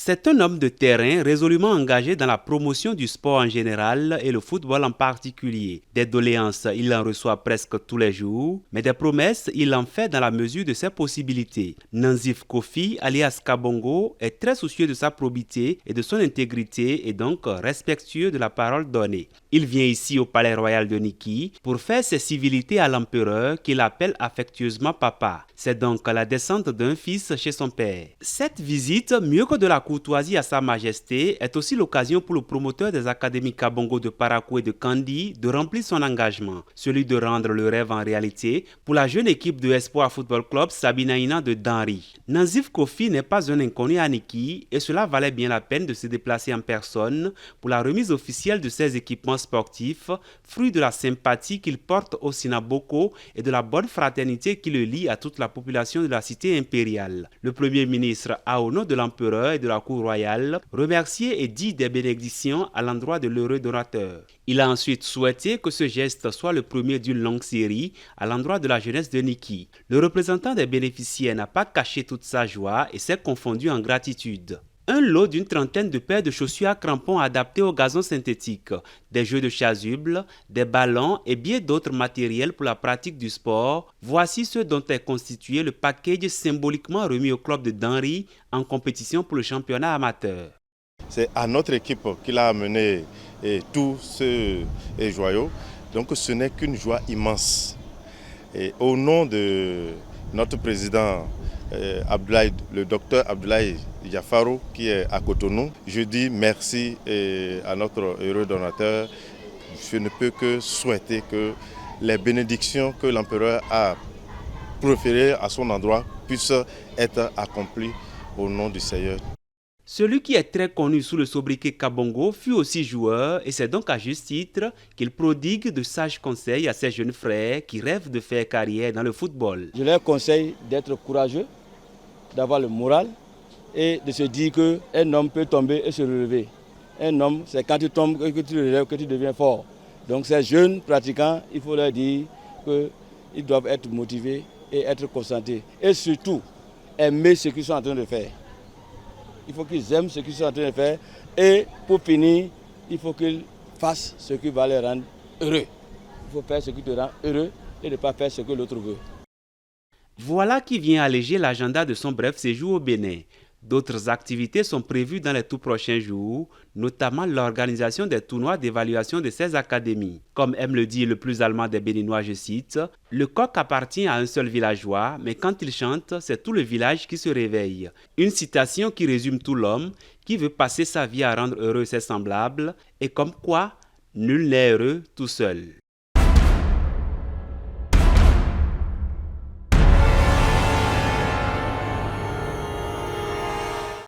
C'est un homme de terrain résolument engagé dans la promotion du sport en général et le football en particulier. Des doléances, il en reçoit presque tous les jours, mais des promesses, il en fait dans la mesure de ses possibilités. Nansif Kofi, alias Kabongo, est très soucieux de sa probité et de son intégrité et donc respectueux de la parole donnée. Il vient ici au Palais Royal de Niki pour faire ses civilités à l'empereur qu'il appelle affectueusement papa. C'est donc la descente d'un fils chez son père. Cette visite, mieux que de la courtoisie à Sa Majesté, est aussi l'occasion pour le promoteur des académies Kabongo de Parakou et de Kandi de remplir son engagement, celui de rendre le rêve en réalité pour la jeune équipe de Espoir Football Club Sabinaïna de Danri. Nansif Kofi n'est pas un inconnu à Niki et cela valait bien la peine de se déplacer en personne pour la remise officielle de ses équipements sportifs, fruit de la sympathie qu'il porte au Sinaboko et de la bonne fraternité qui le lie à toute la population de la cité impériale. Le Premier ministre a, au nom de l'empereur et de la cour royale, remercié et dit des bénédictions à l'endroit de l'heureux donateur. Il a ensuite souhaité que ce geste soit le premier d'une longue série à l'endroit de la jeunesse de Niki. Le représentant des bénéficiaires n'a pas caché toute sa joie et s'est confondu en gratitude. Un lot d'une trentaine de paires de chaussures à crampons adaptées au gazon synthétique, des jeux de chasuble, des ballons et bien d'autres matériels pour la pratique du sport. Voici ce dont est constitué le package symboliquement remis au club de Danri en compétition pour le championnat amateur. C'est à notre équipe qu'il a amené tous ces joyaux. Donc ce n'est qu'une joie immense. Et au nom de notre président le docteur Abdoulaye Diafaro qui est à Cotonou, je dis merci à notre heureux donateur. Je ne peux que souhaiter que les bénédictions que l'empereur a proférées à son endroit puissent être accomplies au nom du Seigneur. Celui qui est très connu sous le sobriquet Kabongo fut aussi joueur et c'est donc à juste titre qu'il prodigue de sages conseils à ses jeunes frères qui rêvent de faire carrière dans le football. Je leur conseille d'être courageux, d'avoir le moral et de se dire qu'un homme peut tomber et se relever. Un homme, c'est quand tu tombes que tu relèves que tu deviens fort. Donc ces jeunes pratiquants, il faut leur dire qu'ils doivent être motivés et être concentrés. Et surtout, aimer ce qu'ils sont en train de faire. Il faut qu'ils aiment ce qu'ils sont en train de faire. Et pour finir, il faut qu'ils fassent ce qui va les rendre heureux. Il faut faire ce qui te rend heureux et ne pas faire ce que l'autre veut. Voilà qui vient alléger l'agenda de son bref séjour au Bénin. D'autres activités sont prévues dans les tout prochains jours, notamment l'organisation des tournois d'évaluation de ces académies. Comme aime le dire le plus allemand des Béninois, je cite, « Le coq appartient à un seul villageois, mais quand il chante, c'est tout le village qui se réveille. » Une citation qui résume tout l'homme qui veut passer sa vie à rendre heureux ses semblables et comme quoi nul n'est heureux tout seul.